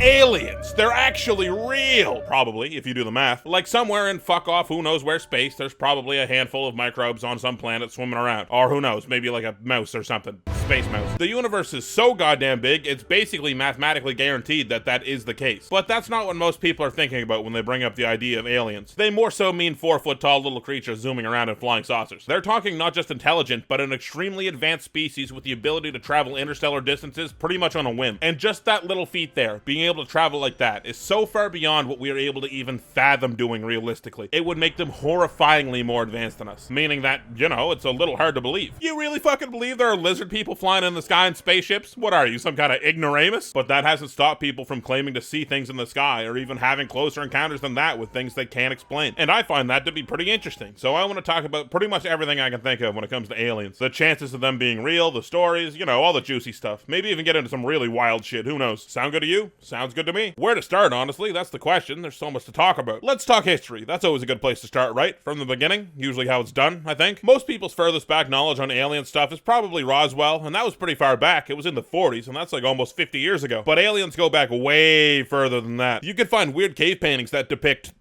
aliens. They're actually real. Probably, if you do the math. Like somewhere in fuck off who knows where space, there's probably a handful of microbes on some planet swimming around. Or who knows, maybe like a mouse or something. Space mouse. The universe is so goddamn big, it's basically mathematically guaranteed that that is the case. But that's not what most people are thinking about when they bring up the idea of aliens. They more so mean 4-foot-tall little creatures zooming around in flying saucers. They're talking not just intelligent, but an extremely advanced species with the ability to travel interstellar distances pretty much on a whim. And just that little feat there, being able to travel like that, is so far beyond what we are able to even fathom doing realistically. It would make them horrifyingly more advanced than us. Meaning that, you know, it's a little hard to believe. You really fucking believe there are lizard people flying in the sky in spaceships? What are you, some kind of ignoramus? But that hasn't stopped people from claiming to see things in the sky, or even having closer encounters than that with things they can't explain. And I find that to be pretty interesting. So I want to talk about pretty much everything I can think of when it comes to aliens. The chances of them being real, the stories, you know, all the juicy stuff. Maybe even get into some really wild shit, who knows? Sound good to you? Sounds good to me. Where to start, honestly? That's the question. There's so much to talk about. Let's talk history. That's always a good place to start, right? From the beginning. Usually how it's done, I think. Most people's furthest back knowledge on alien stuff is probably Roswell, and that was pretty far back. It was in the 40s, and that's like almost 50 years ago. But aliens go back way further than that. You could find weird cave paintings that depict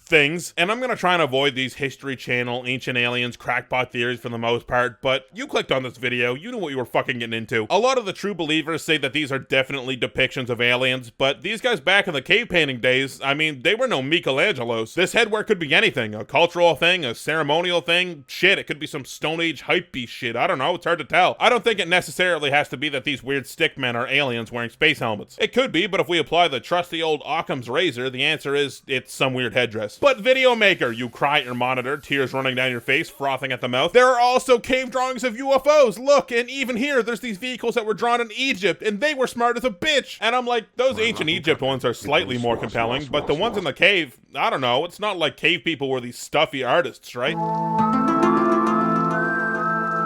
things, and I'm gonna try and avoid these History Channel, Ancient Aliens, crackpot theories for the most part, but you clicked on this video, you knew what you were fucking getting into. A lot of the true believers say that these are definitely depictions of aliens, but these guys back in the cave painting days, I mean, they were no Michelangelos. This headwear could be anything, a cultural thing, a ceremonial thing, shit, it could be some Stone Age hypebeast shit, I don't know, it's hard to tell. I don't think it necessarily has to be that these weird stickmen are aliens wearing space helmets. It could be, but if we apply the trusty old Occam's razor, the answer is, it's some weird headdress. But video maker, you cry at your monitor, tears running down your face, frothing at the mouth. There are also cave drawings of UFOs. Look, and even here, there's these vehicles that were drawn in Egypt, and they were smart as a bitch. And I'm like, those ancient Egypt ones are slightly more compelling, but the ones in the cave, I don't know, it's not like cave people were these stuffy artists, right?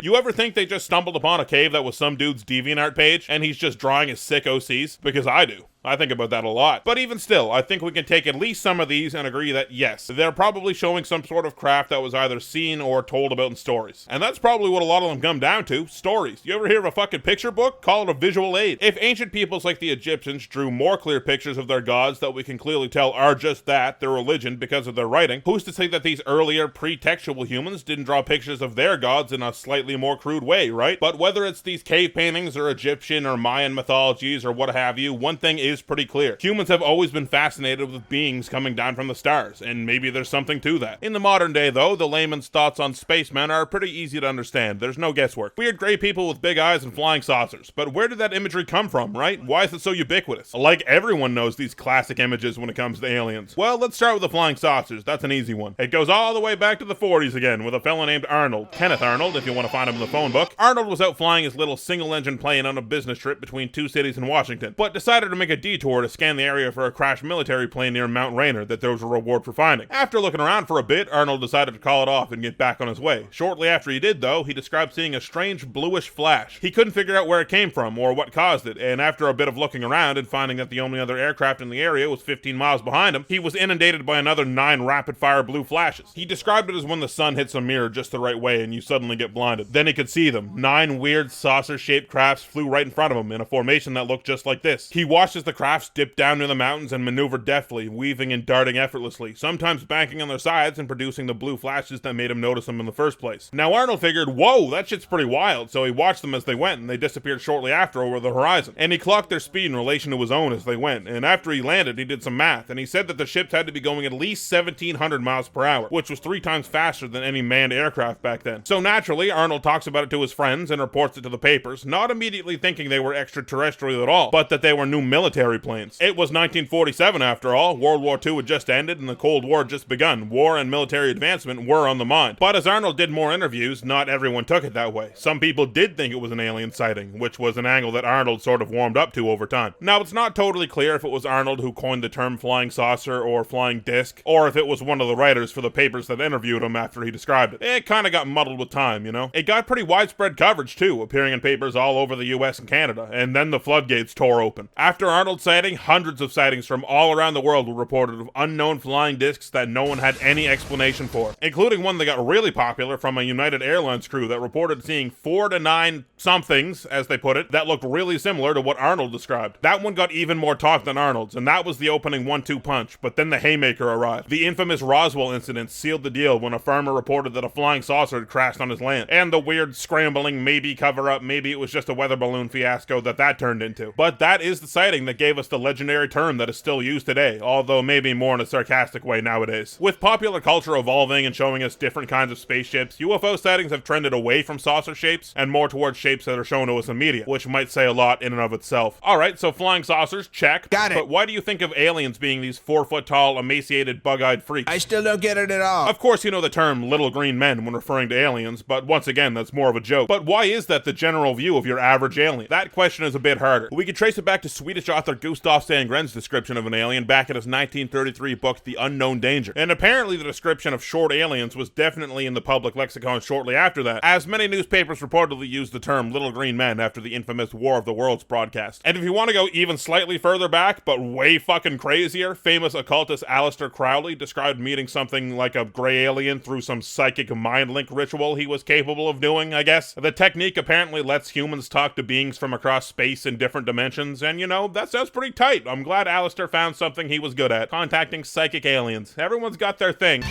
You ever think they just stumbled upon a cave that was some dude's DeviantArt page, and he's just drawing his sick OCs? Because I do. I think about that a lot. But even still, I think we can take at least some of these and agree that yes, they're probably showing some sort of craft that was either seen or told about in stories. And that's probably what a lot of them come down to, stories. You ever hear of a fucking picture book? Call it a visual aid. If ancient peoples like the Egyptians drew more clear pictures of their gods that we can clearly tell are just that, their religion, because of their writing, who's to say that these earlier pre-textual humans didn't draw pictures of their gods in a slightly more crude way, right? But whether it's these cave paintings or Egyptian or Mayan mythologies or what have you, one thing is pretty clear. Humans have always been fascinated with beings coming down from the stars, and maybe there's something to that. In the modern day, though, the layman's thoughts on spacemen are pretty easy to understand. There's no guesswork. Weird gray people with big eyes and flying saucers. But where did that imagery come from, right? Why is it so ubiquitous? Like everyone knows these classic images when it comes to aliens. Well, let's start with the flying saucers. That's an easy one. It goes all the way back to the 40s again with a fella named Arnold. Kenneth Arnold, if you want to find him in the phone book. Arnold was out flying his little single-engine plane on a business trip between two cities in Washington, but decided to make a detour to scan the area for a crashed military plane near Mount Rainier that there was a reward for finding. After looking around for a bit, Arnold decided to call it off and get back on his way. Shortly after he did, though, he described seeing a strange bluish flash. He couldn't figure out where it came from or what caused it, and after a bit of looking around and finding that the only other aircraft in the area was 15 miles behind him, he was inundated by another 9 rapid-fire blue flashes. He described it as when the sun hits a mirror just the right way and you suddenly get blinded. Then he could see them. 9 weird saucer-shaped crafts flew right in front of him in a formation that looked just like this. He watched as the crafts dipped down near the mountains and maneuvered deftly, weaving and darting effortlessly, sometimes banking on their sides and producing the blue flashes that made him notice them in the first place. Now Arnold figured, whoa, that shit's pretty wild, so he watched them as they went, and they disappeared shortly after over the horizon. And he clocked their speed in relation to his own as they went, and after he landed, he did some math, and he said that the ships had to be going at least 1,700 miles per hour, which was 3 times faster than any manned aircraft back then. So naturally, Arnold talks about it to his friends and reports it to the papers, not immediately thinking they were extraterrestrial at all, but that they were new military planes. It was 1947 after all. World War II had just ended and the Cold War had just begun. War and military advancement were on the mind. But as Arnold did more interviews, not everyone took it that way. Some people did think it was an alien sighting, which was an angle that Arnold sort of warmed up to over time. Now, it's not totally clear if it was Arnold who coined the term flying saucer or flying disc, or if it was one of the writers for the papers that interviewed him after he described it. It kind of got muddled with time, you know? It got pretty widespread coverage too, appearing in papers all over the US and Canada, and then the floodgates tore open. After Arnold Arnold sighting, hundreds of sightings from all around the world were reported of unknown flying discs that no one had any explanation for, including one that got really popular from a United Airlines crew that reported seeing 4 to 9 somethings, as they put it, that looked really similar to what Arnold described. That one got even more talk than Arnold's, and that was the opening 1-2 punch, but then the haymaker arrived. The infamous Roswell incident sealed the deal when a farmer reported that a flying saucer had crashed on his land, and the weird scrambling, maybe cover-up, maybe it was just a weather balloon fiasco that turned into. But that is the sighting that gave us the legendary term that is still used today, although maybe more in a sarcastic way nowadays. With popular culture evolving and showing us different kinds of spaceships, UFO sightings have trended away from saucer shapes and more towards shapes that are shown to us in media, which might say a lot in and of itself. Alright, so flying saucers, check. Got it. But why do you think of aliens being these 4-foot-tall, emaciated, bug-eyed freaks? I still don't get it at all. Of course you know the term little green men when referring to aliens, but once again, that's more of a joke. But why is that the general view of your average alien? That question is a bit harder. We could trace it back to Swedish author Gustav Sandgren's description of an alien back in his 1933 book The Unknown Danger. And apparently the description of short aliens was definitely in the public lexicon shortly after that, as many newspapers reportedly used the term little green men after the infamous War of the Worlds broadcast. And if you want to go even slightly further back, but way fucking crazier, famous occultist Aleister Crowley described meeting something like a gray alien through some psychic mind link ritual he was capable of doing, I guess. The technique apparently lets humans talk to beings from across space in different dimensions, and you know, that sounds pretty tight. I'm glad Aleister found something he was good at, contacting psychic aliens. Everyone's got their thing.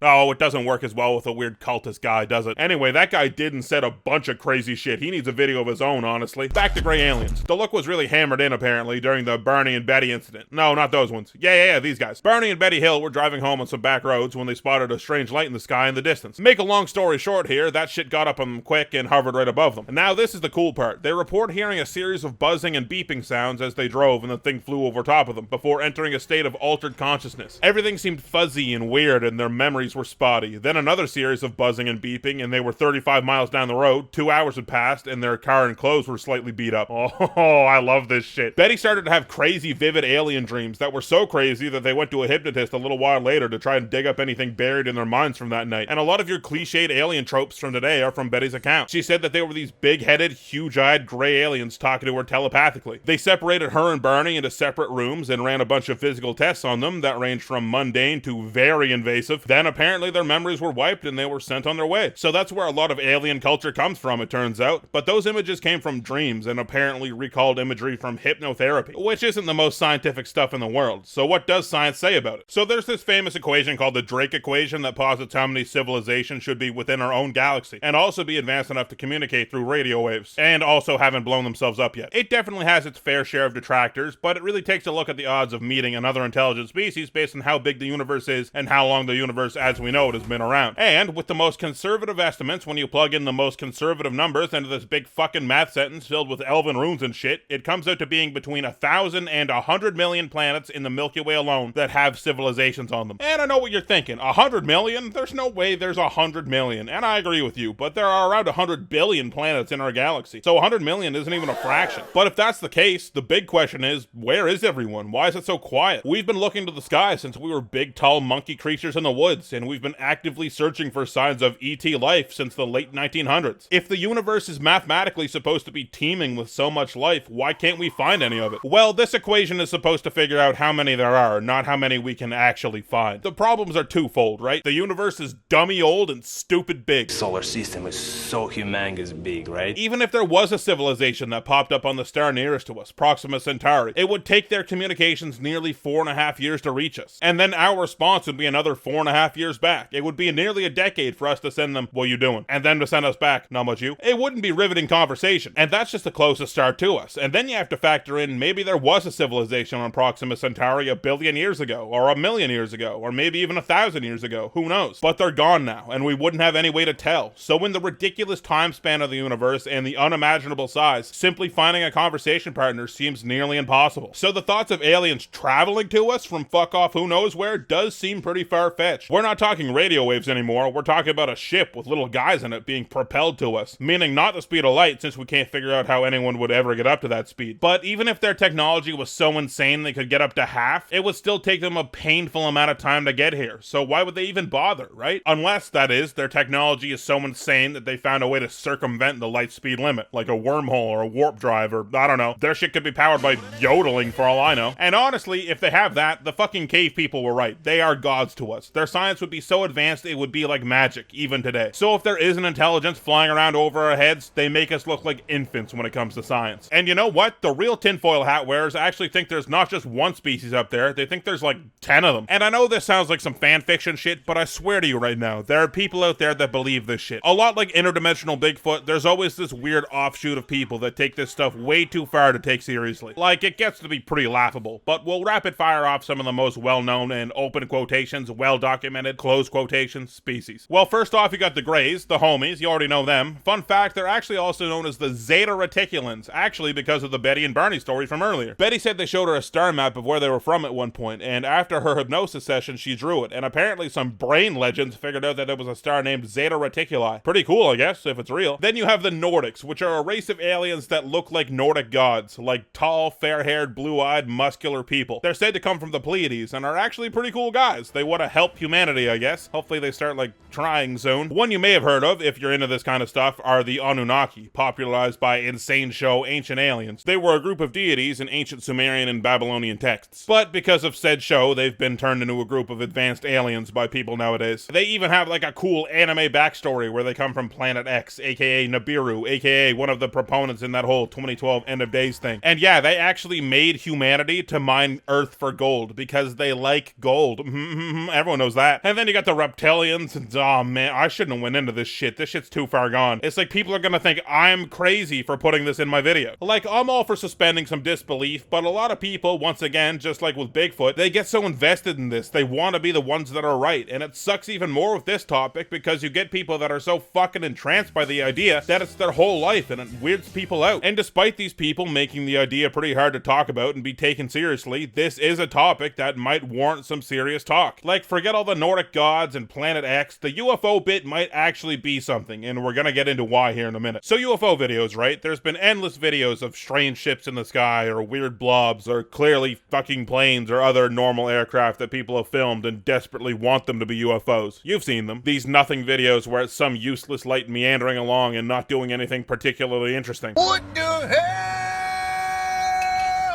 Oh, it doesn't work as well with a weird cultist guy, does it? Anyway, that guy did and said a bunch of crazy shit. He needs a video of his own, honestly. Back to gray aliens. The look was really hammered in, apparently, during the Barney and Betty incident. No, not those ones. Yeah, these guys. Barney and Betty Hill were driving home on some back roads when they spotted a strange light in the sky in the distance. Make a long story short here, that shit got up on them quick and hovered right above them. And now this is the cool part. They report hearing a series of buzzing and beeping sounds as they drove, and the thing flew over top of them, before entering a state of altered consciousness. Everything seemed fuzzy and weird, and their memories were spotty. Then another series of buzzing and beeping, and they were 35 miles down the road. 2 hours had passed, and their car and clothes were slightly beat up. Oh, I love this shit. Betty started to have crazy, vivid alien dreams that were so crazy that they went to a hypnotist a little while later to try and dig up anything buried in their minds from that night. And a lot of your cliched alien tropes from today are from Betty's account. She said that they were these big-headed, huge-eyed gray aliens talking to her telepathically. They separated her and Barney into separate rooms and ran a bunch of physical tests on them that ranged from mundane to very invasive. Then apparently their memories were wiped and they were sent on their way. So that's where a lot of alien culture comes from, it turns out. But those images came from dreams and apparently recalled imagery from hypnotherapy, which isn't the most scientific stuff in the world. So what does science say about it? So there's this famous equation called the Drake equation that posits how many civilizations should be within our own galaxy and also be advanced enough to communicate through radio waves and also haven't blown themselves up yet. It definitely has its fair share of detractors, but it really takes a look at the odds of meeting another intelligent species based on how big the universe is and how long the universe as we know it has been around. And with the most conservative estimates, when you plug in the most conservative numbers into this big fucking math sentence filled with elven runes and shit, it comes out to being between 1,000 and 100 million planets in the Milky Way alone that have civilizations on them. And I know what you're thinking, 100 million? There's no way there's 100 million. And I agree with you, but there are around 100 billion planets in our galaxy. So 100 million isn't even a fraction. But if that's the case, the big question is, where is everyone? Why is it so quiet? We've been looking to the sky since we were big, tall monkey creatures in the woods, and we've been actively searching for signs of ET life since the late 1900s. If the universe is mathematically supposed to be teeming with so much life, why can't we find any of it? Well, this equation is supposed to figure out how many there are, not how many we can actually find. The problems are twofold, right? The universe is dummy old and stupid big. Solar system is so humongous big, right? Even if there was a civilization that popped up on the star nearest to us, Proxima Centauri, it would take their communications nearly 4.5 years to reach us. And then our response would be another 4.5 years back. It would be nearly a decade for us to send them, what you doing? And then to send us back, not much you. It wouldn't be riveting conversation. And that's just the closest star to us. And then you have to factor in maybe there was a civilization on Proxima Centauri 1 billion years ago, or 1 million years ago, or maybe even 1,000 years ago. Who knows? But they're gone now, and we wouldn't have any way to tell. So in the ridiculous time span of the universe and the unimaginable size, simply finding a conversation partner seems nearly impossible. So the thoughts of aliens traveling to us from fuck off who knows where does seem pretty far-fetched. We're not not talking radio waves anymore, we're talking about a ship with little guys in it being propelled to us, meaning not the speed of light, since we can't figure out how anyone would ever get up to that speed. But even if their technology was so insane they could get up to half, it would still take them a painful amount of time to get here, so why would they even bother, right? Unless, that is, their technology is so insane that they found a way to circumvent the light speed limit, like a wormhole or a warp drive, or I don't know. Their shit could be powered by yodeling for all I know. And honestly, if they have that, the fucking cave people were right. They are gods to us. Their science would be so advanced it would be like magic, even today. So if there is an intelligence flying around over our heads, they make us look like infants when it comes to science. And you know what? The real tinfoil hat wearers actually think there's not just one species up there, they think there's like 10 of them. And I know this sounds like some fan fiction shit, but I swear to you right now, there are people out there that believe this shit. A lot like interdimensional Bigfoot, there's always this weird offshoot of people that take this stuff way too far to take seriously. Like, it gets to be pretty laughable, but we'll rapid fire off some of the most well-known and open quotations, well-documented, close quotations, species. Well, first off, you got the Greys, the homies, you already know them. Fun fact, they're actually also known as the Zeta Reticulans, actually because of the Betty and Barney story from earlier. Betty said they showed her a star map of where they were from at one point, and after her hypnosis session, she drew it, and apparently some brain legends figured out that it was a star named Zeta Reticuli. Pretty cool, I guess, if it's real. Then you have the Nordics, which are a race of aliens that look like Nordic gods, like tall, fair-haired, blue-eyed, muscular people. They're said to come from the Pleiades, and are actually pretty cool guys. They want to help humanity, I guess. Hopefully they start, like, trying soon. One you may have heard of, if you're into this kind of stuff, are the Anunnaki, popularized by insane show Ancient Aliens. They were a group of deities in ancient Sumerian and Babylonian texts. But because of said show, they've been turned into a group of advanced aliens by people nowadays. They even have, like, a cool anime backstory where they come from Planet X, aka Nibiru, aka one of the proponents in that whole 2012 End of Days thing. And yeah, they actually made humanity to mine Earth for gold, because they like gold. Everyone knows that. And then you got the reptilians, and oh man, I shouldn't have went into this shit. This shit's too far gone. It's like people are gonna think I'm crazy for putting this in my video. Like, I'm all for suspending some disbelief, but a lot of people, once again, just like with Bigfoot, they get so invested in this, they want to be the ones that are right. And it sucks even more with this topic, because you get people that are so fucking entranced by the idea that it's their whole life, and it weirds people out. And despite these people making the idea pretty hard to talk about and be taken seriously, this is a topic that might warrant some serious talk. Like, forget all the Nordic gods and Planet X, the UFO bit might actually be something, and we're gonna get into why here in a minute. So UFO videos, right? There's been endless videos of strange ships in the sky, or weird blobs, or clearly fucking planes, or other normal aircraft that people have filmed and desperately want them to be UFOs. You've seen them. These nothing videos where it's some useless light meandering along and not doing anything particularly interesting. What the hell?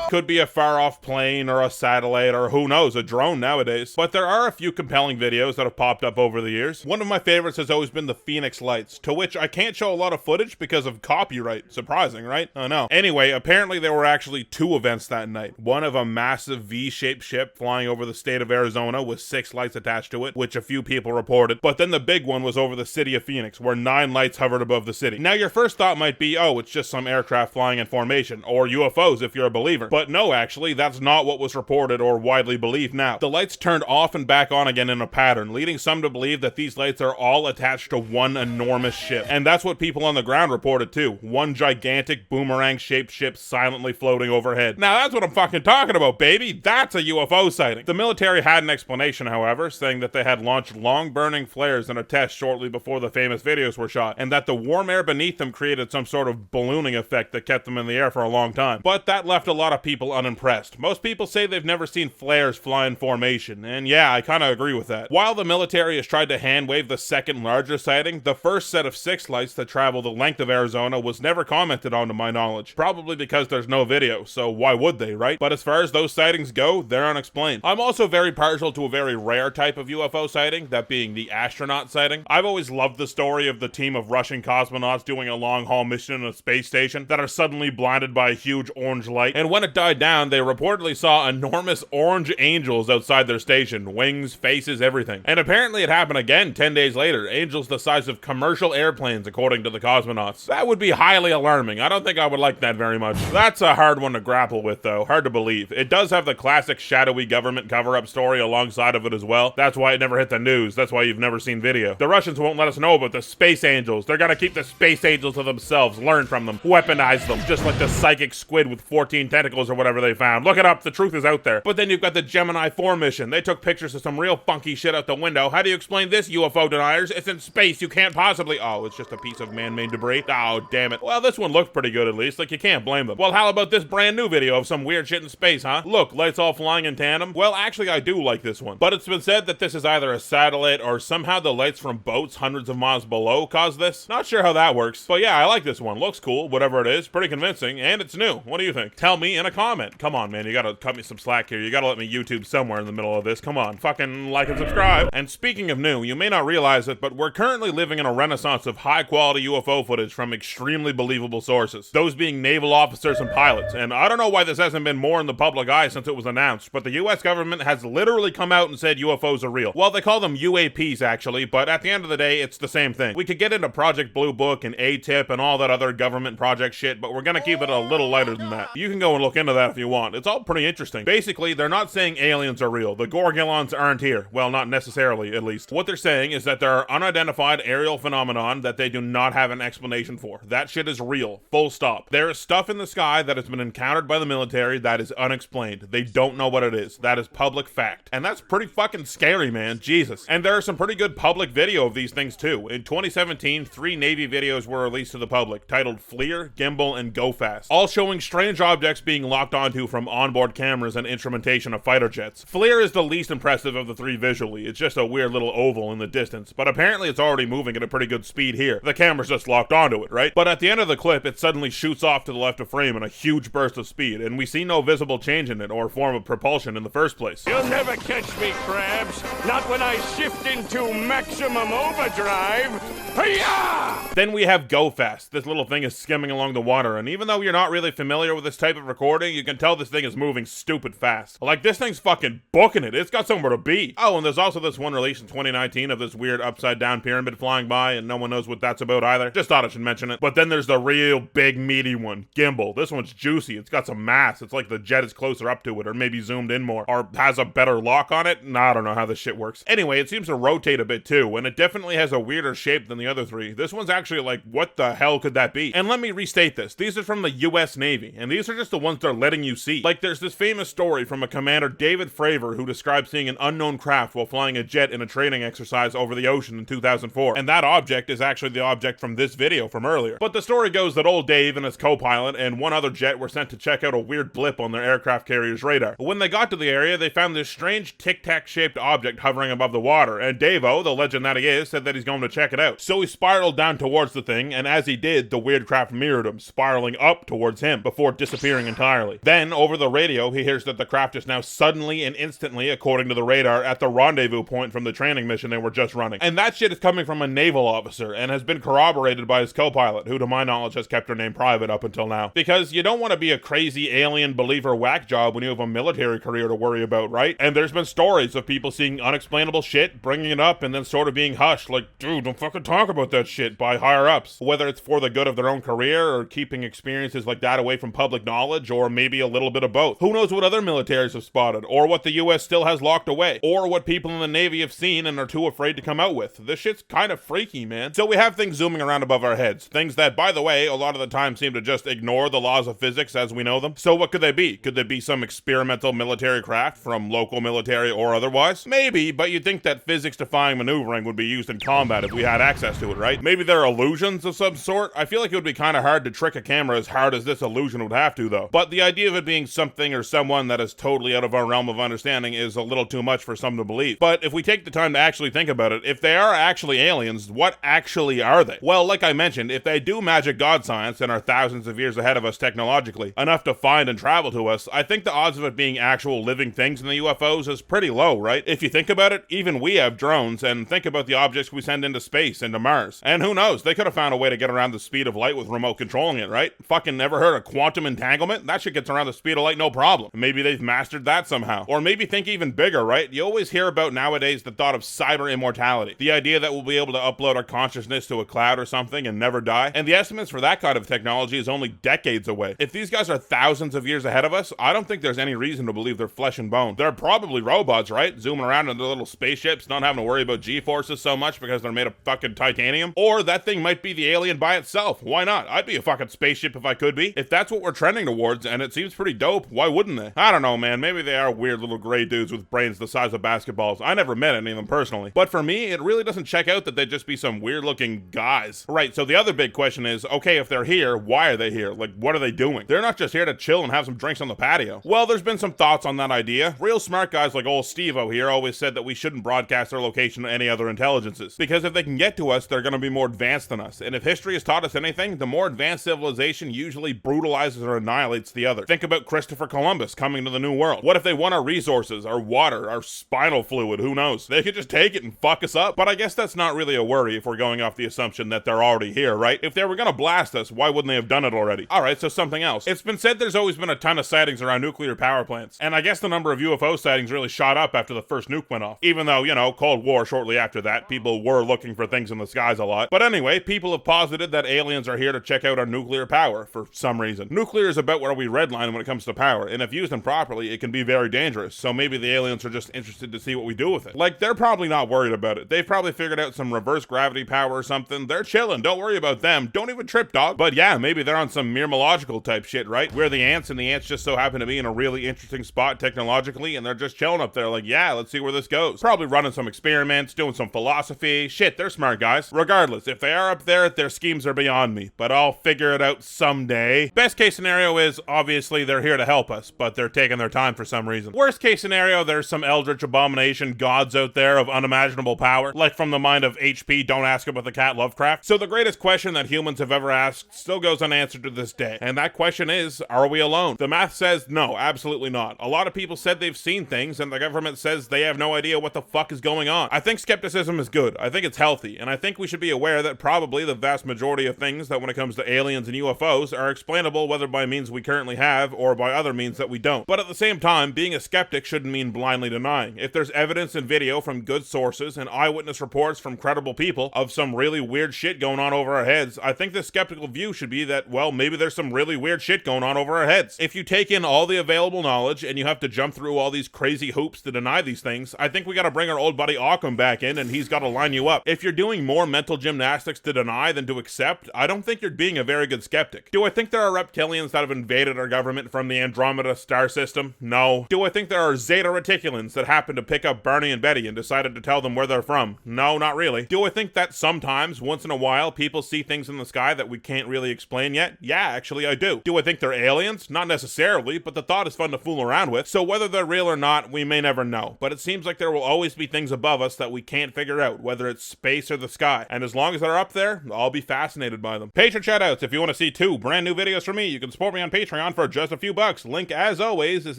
Could be a far-off plane or a satellite or who knows, a drone nowadays. But there are a few compelling videos that have popped up over the years. One of my favorites has always been the Phoenix Lights, to which I can't show a lot of footage because of copyright. Surprising, right? I know. Anyway, apparently there were actually two events that night. One of a massive V-shaped ship flying over the state of Arizona with 6 lights attached to it, which a few people reported. But then the big one was over the city of Phoenix, where 9 lights hovered above the city. Now your first thought might be, oh, it's just some aircraft flying in formation, or UFOs if you're a believer. But no, actually, that's not what was reported or widely believed now. The lights turned off and back on again in a pattern, leading some to believe that these lights are all attached to one enormous ship. And that's what people on the ground reported too. One gigantic boomerang-shaped ship silently floating overhead. Now that's what I'm fucking talking about, baby! That's a UFO sighting! The military had an explanation, however, saying that they had launched long-burning flares in a test shortly before the famous videos were shot, and that the warm air beneath them created some sort of ballooning effect that kept them in the air for a long time. But that left a lot of people unimpressed. Most people say they've never seen flares fly in formation, and yeah, I kinda agree with that. While the military has tried to hand-wave the second larger sighting, the first set of 6 lights that travel the length of Arizona was never commented on to my knowledge. Probably because there's no video, so why would they, right? But as far as those sightings go, they're unexplained. I'm also very partial to a very rare type of UFO sighting, that being the astronaut sighting. I've always loved the story of the team of Russian cosmonauts doing a long-haul mission in a space station that are suddenly blinded by a huge orange light, and when it died down, they reportedly saw enormous orange angels outside their station, wings, faces, everything. And apparently it happened again 10 days later, angels the size of commercial airplanes according to the cosmonauts. That would be highly alarming. I don't think I would like that very much. That's a hard one to grapple with though, hard to believe. It does have the classic shadowy government cover-up story alongside of it as well. That's why it never hit the news, that's why you've never seen video. The Russians won't let us know about the space angels. They're gonna keep the space angels to themselves, learn from them, weaponize them, just like the psychic squid with 14 tentacles UFOs or whatever they found. Look it up, the truth is out there. But then you've got the Gemini 4 mission. They took pictures of some real funky shit out the window. How do you explain this, UFO deniers? It's in space, you can't possibly... Oh, it's just a piece of man-made debris? Oh, damn it. Well, this one looked pretty good at least, like you can't blame them. Well, how about this brand new video of some weird shit in space, huh? Look, lights all flying in tandem. Well, actually, I do like this one. But it's been said that this is either a satellite or somehow the lights from boats hundreds of miles below caused this. Not sure how that works. But yeah, I like this one. Looks cool, whatever it is. Pretty convincing, and it's new. What do you think? Tell me in a comment. Come on, man, you gotta cut me some slack here. You gotta let me YouTube somewhere in the middle of this. Come on, fucking like and subscribe. And speaking of new, you may not realize it, but we're currently living in a renaissance of high-quality UFO footage from extremely believable sources. Those being naval officers and pilots. And I don't know why this hasn't been more in the public eye since it was announced, but the US government has literally come out and said UFOs are real. Well, they call them UAPs actually, but at the end of the day, it's the same thing. We could get into Project Blue Book and ATIP and all that other government project shit, but we're gonna keep it a little lighter than that. You can go and look into that if you want. It's all pretty interesting. Basically, they're not saying aliens are real. The Gorgillons aren't here. Well, not necessarily, at least. What they're saying is that there are unidentified aerial phenomenon that they do not have an explanation for. That shit is real. Full stop. There is stuff in the sky that has been encountered by the military that is unexplained. They don't know what it is. That is public fact. And that's pretty fucking scary, man. Jesus. And there are some pretty good public video of these things too. In 2017, 3 Navy videos were released to the public, titled FLIR, Gimbal, and Go Fast, all showing strange objects being locked onto from onboard cameras and instrumentation of fighter jets. FLIR is the least impressive of the 3 visually. It's just a weird little oval in the distance, but apparently it's already moving at a pretty good speed here. The camera's just locked onto it, right? But at the end of the clip, it suddenly shoots off to the left of frame in a huge burst of speed, and we see no visible change in it or form of propulsion in the first place. You'll never catch me, Krabs. Not when I shift into maximum overdrive. Hi-ya! Then we have Go Fast. This little thing is skimming along the water, and even though you're not really familiar with this type of recording, you can tell this thing is moving stupid fast. Like, this thing's fucking booking it. It's got somewhere to be. Oh, and there's also this one released in 2019 of this weird upside-down pyramid flying by, and no one knows what that's about either. Just thought I should mention it. But then there's the real big meaty one, Gimbal. This one's juicy. It's got some mass. It's like the jet is closer up to it, or maybe zoomed in more, or has a better lock on it. Nah, I don't know how this shit works. Anyway, it seems to rotate a bit too, and it definitely has a weirder shape than the other 3. This one's actually like, what the hell could that be? And let me restate this. These are from the US Navy, and these are just the ones they're letting you see. Like, there's this famous story from a Commander David Fravor who described seeing an unknown craft while flying a jet in a training exercise over the ocean in 2004. And that object is actually the object from this video from earlier. But the story goes that old Dave and his co-pilot and one other jet were sent to check out a weird blip on their aircraft carrier's radar. When they got to the area, they found this strange tic-tac shaped object hovering above the water, and Davo, the legend that he is, said that he's going to check it out. So he spiraled down towards the thing, and as he did, the weird craft mirrored him, spiraling up towards him before disappearing entirely. Then, over the radio, he hears that the craft is now suddenly and instantly, according to the radar, at the rendezvous point from the training mission they were just running. And that shit is coming from a naval officer, and has been corroborated by his co-pilot, who to my knowledge has kept her name private up until now. Because you don't want to be a crazy alien believer whack job when you have a military career to worry about, right? And there's been stories of people seeing unexplainable shit, bringing it up, and then sort of being hushed, like, dude, don't fucking talk about that shit, by higher-ups. Whether it's for the good of their own career, or keeping experiences like that away from public knowledge, or maybe a little bit of both. Who knows what other militaries have spotted, or what the US still has locked away, or what people in the Navy have seen and are too afraid to come out with. This shit's kind of freaky, man. So we have things zooming around above our heads. Things that, by the way, a lot of the time seem to just ignore the laws of physics as we know them. So what could they be? Could they be some experimental military craft from local military or otherwise? Maybe, but you'd think that physics-defying maneuvering would be used in combat if we had access to it, right? Maybe they're illusions of some sort? I feel like it would be kind of hard to trick a camera as hard as this illusion would have to, though. But the idea of it being something or someone that is totally out of our realm of understanding is a little too much for some to believe. But if we take the time to actually think about it, if they are actually aliens, what actually are they? Well, like I mentioned, if they do magic god science and are thousands of years ahead of us technologically, enough to find and travel to us, I think the odds of it being actual living things in the UFOs is pretty low, right? If you think about it, even we have drones, and think about the objects we send into space, into Mars. And who knows, they could have found a way to get around the speed of light with remote controlling it, right? Fucking never heard of quantum entanglement? That shit gets around the speed of light no problem. Maybe they've mastered that somehow. Or maybe think even bigger, right? You always hear about nowadays the thought of cyber immortality. The idea that we'll be able to upload our consciousness to a cloud or something and never die. And the estimates for that kind of technology is only decades away. If these guys are thousands of years ahead of us, I don't think there's any reason to believe they're flesh and bone. They're probably robots, right? Zooming around in their little spaceships, not having to worry about G-forces so much because they're made of fucking titanium. Or that thing might be the alien by itself. Why not? I'd be a fucking spaceship if I could be. If that's what we're trending towards, and it seems pretty dope, why wouldn't they? I don't know, man. Maybe they are weird little gray dudes with brains the size of basketballs. I never met any of them personally. But for me, it really doesn't check out that they'd just be some weird looking guys. Right, so the other big question is, okay, if they're here, why are they here? Like, what are they doing? They're not just here to chill and have some drinks on the patio. Well, there's been some thoughts on that idea. Real smart guys like old Steve-O here always said that we shouldn't broadcast their location to any other intelligences. Because if they can get to us, they're gonna be more advanced than us. And if history has taught us anything, the more advanced civilization usually brutalizes or annihilates the other. Think about Christopher Columbus coming to the New World. What if they want our resources, our water, our spinal fluid? Who knows? They could just take it and fuck us up. But I guess that's not really a worry if we're going off the assumption that they're already here, right? If they were gonna blast us, why wouldn't they have done it already? Alright, so something else. It's been said there's always been a ton of sightings around nuclear power plants. And I guess the number of UFO sightings really shot up after the first nuke went off. Even though, you know, Cold War shortly after that, people were looking for things in the skies a lot. But anyway, people have posited that aliens are here to check out our nuclear power for some reason. Nuclear is about where we redline when it comes to power, and if used improperly, it can be very dangerous. So maybe the aliens are just interested to see what we do with it. Like, they're probably not worried about it. They've probably figured out some reverse gravity power or something. They're chilling. Don't worry about them. Don't even trip, dog. But yeah, maybe they're on some meermological type shit, right? We're the ants, and the ants just so happen to be in a really interesting spot technologically, and they're just chilling up there like, yeah, let's see where this goes. Probably running some experiments, doing some philosophy. Shit, they're smart guys. Regardless, if they are up there, their schemes are beyond me, but I'll figure it out someday. Best case scenario is, obviously, they're here to help us, but they're taking their time for some reason. Worst case scenario, there's some eldritch abomination gods out there of unimaginable power, like from the mind of HP, Don't Ask About the Cat Lovecraft. So the greatest question that humans have ever asked still goes unanswered to this day, and that question is, are we alone? The math says no, absolutely not. A lot of people said they've seen things, and the government says they have no idea what the fuck is going on. I think skepticism is good. I think it's healthy, and I think we should be aware that probably the vast majority of things that when it comes to aliens and UFOs are explainable whether by means we currently have or by other means that we don't. But at the same time, being a skeptic shouldn't mean blindly denying. If there's evidence and video from good sources and eyewitness reports from credible people of some really weird shit going on over our heads, I think the skeptical view should be that, well, maybe there's some really weird shit going on over our heads. If you take in all the available knowledge and you have to jump through all these crazy hoops to deny these things, I think we gotta bring our old buddy Occam back in and he's gotta line you up. If you're doing more mental gymnastics to deny than to accept, I don't think you're being a very good skeptic. Do I think there are reptilians that have invaded our government from the Andromeda star system? No. Do I think there are Zeta Reticulans that happened to pick up Barney and Betty and decided to tell them where they're from? No, not really. Do I think that sometimes, once in a while, people see things in the sky that we can't really explain yet? Yeah, actually I do. Do I think they're aliens? Not necessarily, but the thought is fun to fool around with. So whether they're real or not, we may never know. But it seems like there will always be things above us that we can't figure out, whether it's space or the sky. And as long as they're up there, I'll be fascinated by them. Patreon shoutouts. If you want to see 2 brand new videos from me, you can support me on Patreon for just a few bucks. Link, as always, is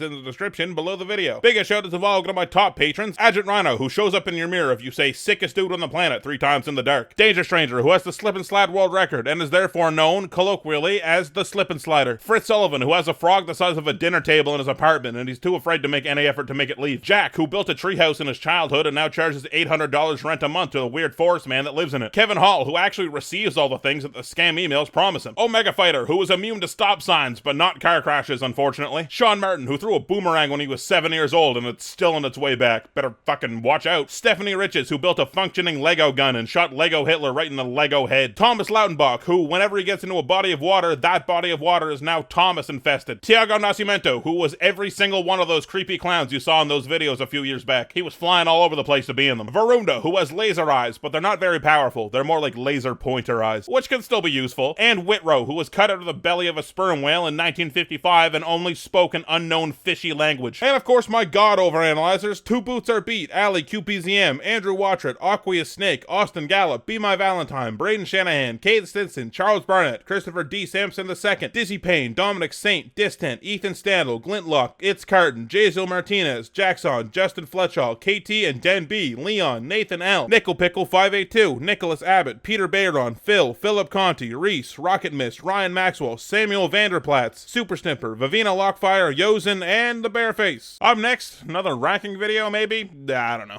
in the description below the video. Biggest shoutouts of all go to my top patrons: Agent Rhino, who shows up in your mirror if you say sickest dude on the planet 3 times in the dark; Danger Stranger, who has the slip and slide world record and is therefore known colloquially as the slip and slider; Fritz Sullivan, who has a frog the size of a dinner table in his apartment and he's too afraid to make any effort to make it leave; Jack, who built a treehouse in his childhood and now charges $800 rent a month to the weird forest man that lives in it; Kevin Hall, who actually receives all the things that the scam emails promise him; Omega Fighter, who is immune to stop signs but not car crashes, unfortunately; Sean Martin, who threw a boomerang when he was 7 years old and it's still on its way back, better fucking watch out; Stephanie Riches, who built a functioning Lego gun and shot Lego Hitler right in the Lego head; Thomas Lautenbach, who whenever he gets into a body of water, that body of water is now Thomas infested; Tiago Nascimento, who was every single one of those creepy clowns you saw in those videos a few years back. He was flying all over the place to be in them; Varunda, who has laser eyes, but they're not very powerful. They're more like laser pointer eyes, which can still be useful; and Whitrow, who was cut out of the belly of a sperm whale in 1955 and only spoke an unknown fishy language. And of course my god overanalyzers: Two Boots Are Beat, Ali QPZM, Andrew Watchett, Aqueous Snake, Austin Gallup, Be My Valentine, Braden Shanahan, Cade Stinson, Charles Barnett, Christopher D. Sampson II, Dizzy Payne, Dominic Saint, Distant, Ethan Standel, Glintlock, It's Carton, Jazel Martinez, Jackson, Justin Fletchall, KT and Den B, Leon, Nathan L, Nickel Pickle 582, Nicholas Abbott, Peter Bayron, Phil, Philip Conti, Reese, Rocket Mist, Ryan Maxwell, Samuel Vanderplatz, Super Snipper, Vivina Lockfire, Yozen, and the Bareface. Up next, another ranking video maybe? I don't know.